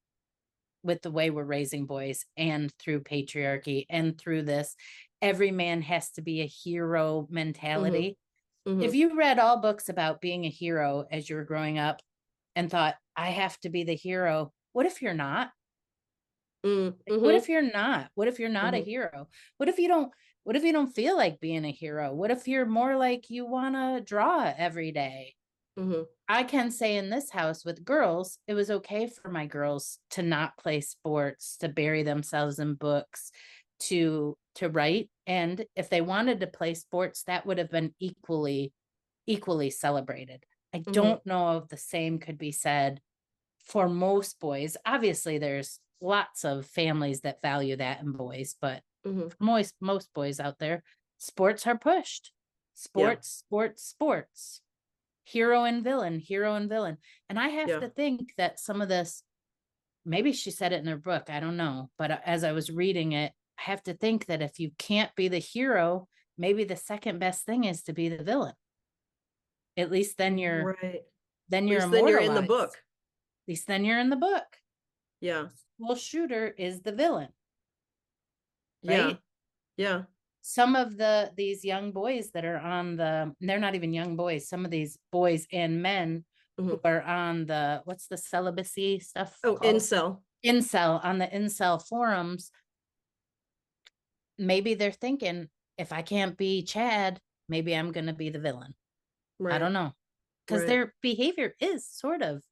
with the way we're raising boys and through patriarchy and through this. Every man has to be a hero mhm, mentality. If mhm, you read all books about being a hero as you were growing up and thought, I have to be the hero, what if you're not? What mhm, if you're not? What if you're not a mhm, hero? What if you don't what if you don't feel like being a hero? What if you're more like you want to draw every day? mhm, I can say in this house with girls, it was okay for my girls to not play sports, to bury themselves in books, to write. And if they wanted to play sports, that would have been equally celebrated. I mhm, don't know if the same could be said for most boys. Obviously, there's lots of families that value that in boys, but mhm. for most boys out there, sports are pushed. Yeah, Sports. Hero and villain, hero and villain. And I have yeah. to think that some of this, maybe she said it in her book, I don't know. But as I was reading it, I have to think that if you can't be the hero, maybe the second best thing is to be the villain. At least Right. At then you're least then you're in the immortalized. book. At least then you're in the book. Yeah, Well, Shooter is the villain, yeah, right? yeah. Some of these young boys that are on they're not even young boys, some of these boys and men who Mhm. are on what's the celibacy stuff Oh, called? incel. On the incel forums, maybe they're thinking, if I can't be Chad, maybe I'm going to be the villain. I Right, don't know. Because right. their behavior is sort of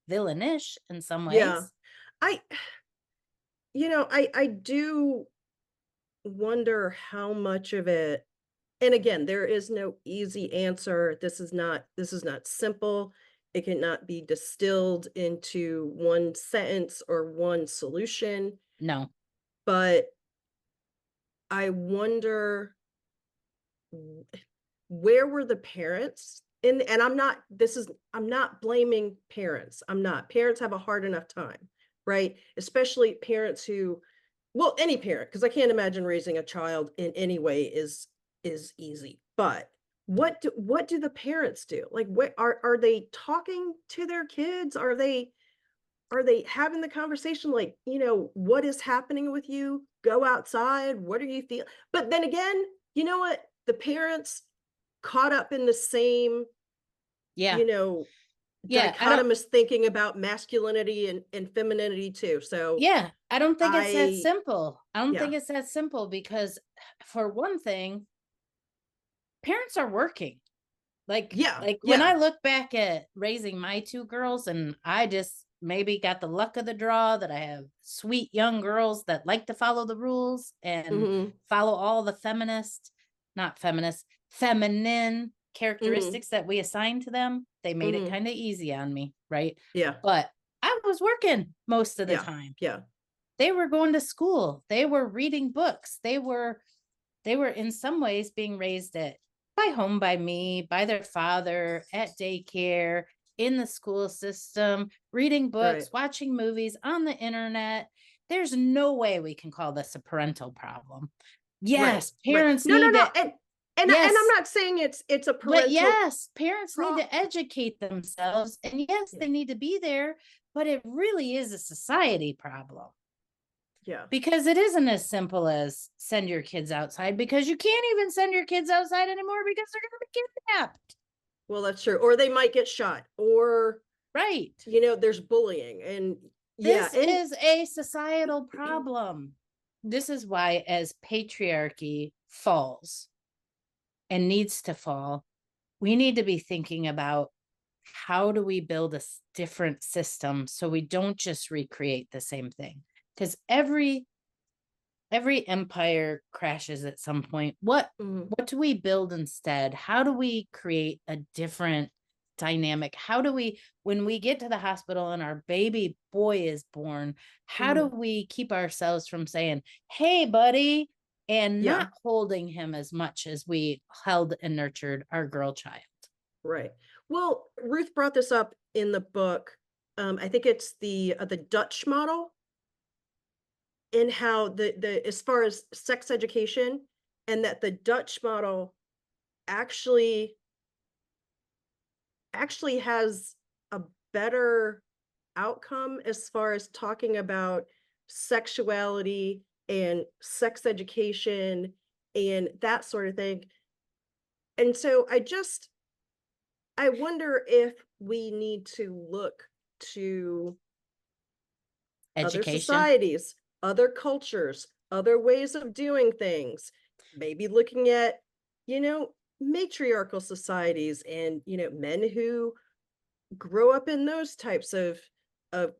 villainish in some Yeah. ways. I I do wonder how much of it, and again, there is no easy answer. This is not simple. It cannot be distilled into one sentence or one solution, No. but I wonder w- where were the parents? And I'm not blaming parents. I'm not. Parents have a hard enough time, right? Especially parents who, well, any parent, because I can't imagine raising a child in any way is easy. But what do the parents do? Like, what are they talking to their kids? Are they having the conversation, like, what is happening with you? Go outside. What are you feel? But then again, you know what? The parents caught up in the same, Yeah. you know, Yeah. I don't, dichotomous thinking about masculinity and femininity too. So yeah. I don't think it's that I simple. I don't yeah. think it's that simple because, for one thing, parents are working. Yeah. Like when Yeah. I look back at raising my 2 girls, and I just maybe got the luck of the draw that I have sweet young girls that like to follow the rules and Mhm. follow all the not feminist, feminine Mhm. characteristics that we assign to them. They made it Mhm. kind of easy on me, right? Yeah. But I was working most of the Yeah. time. Yeah. They were going to school. They were reading books. They were in some ways being raised by me, by their father, at daycare, in the school system, reading books, watching movies, on the internet. There's no way we can call this a parental problem. Yes, parents need no. to. And I'm not saying it's a parental. But yes, parents need to educate themselves, and yes, they need to be there. But it really is a society problem. Yeah. Because it isn't as simple as send your kids outside, because you can't even send your kids outside anymore because they're going to be kidnapped. Well, that's true. Or they might get shot, or, right. There's bullying. And this is a societal problem. This is why, as patriarchy falls and needs to fall, we need to be thinking about how do we build a different system so we don't just recreate the same thing. Because every empire crashes at some point. What do we build instead? How do we create a different dynamic? How do we, when we get to the hospital and our baby boy is born, how do we keep ourselves from saying, hey, buddy, and not holding him as much as we held and nurtured our girl child? Right. Well, Ruth brought this up in the book. I think it's the Dutch model. In how the as far as sex education, and that the Dutch model actually has a better outcome as far as talking about sexuality and sex education and that sort of thing. And so I wonder if we need to look to Education. Other societies, other cultures, other ways of doing things, maybe looking at, matriarchal societies and, men who grow up in those types of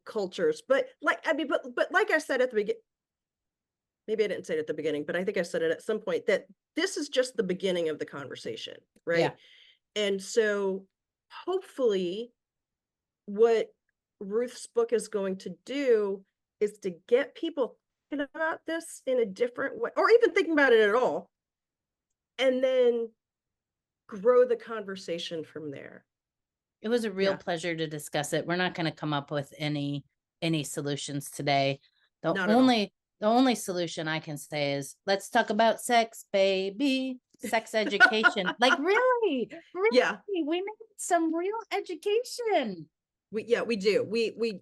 cultures. But like I said at the beginning, maybe I didn't say it at the beginning, but I think I said it at some point, that this is just the beginning of the conversation, right? Yeah. And so hopefully what Ruth's book is going to do is to get people thinking about this in a different way, or even thinking about it at all, and then grow the conversation from there. It was a real pleasure to discuss it. We're not going to come up with any solutions today. The only solution I can say is, let's talk about sex, baby. Sex education. Like, really? Yeah. We need some real education. We do. We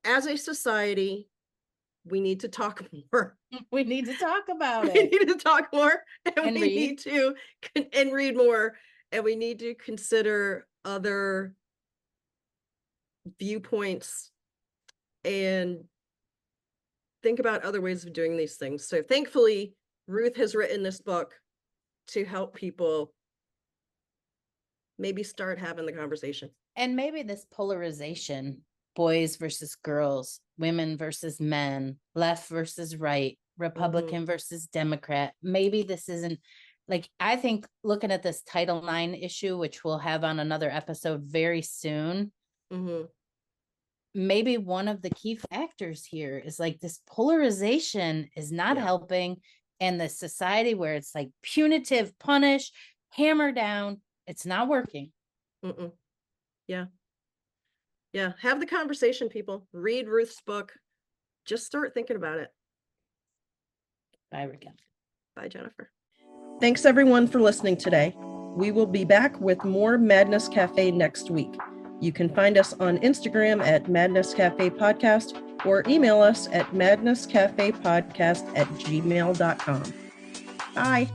as a society, we need to talk more. We need to talk about it. We need to talk more, and we read. need to and read more, and we need to consider other viewpoints and think about other ways of doing these things. So thankfully, Ruth has written this book to help people maybe start having the conversation. And maybe this polarization, boys versus girls, women versus men, left versus right, Republican versus Democrat. Maybe this isn't, like, I think looking at this Title IX issue, which we'll have on another episode very soon, maybe one of the key factors here is like this polarization is not helping, and the society where it's like punitive, punish, hammer down, it's not working. Yeah, have the conversation, people. Read Ruth's book. Just start thinking about it. Bye, Raquel. Bye, Jennifer. Thanks, everyone, for listening today. We will be back with more Madness Cafe next week. You can find us on Instagram at Madness Cafe Podcast, or email us at madnesscafepodcast@gmail.com. Bye.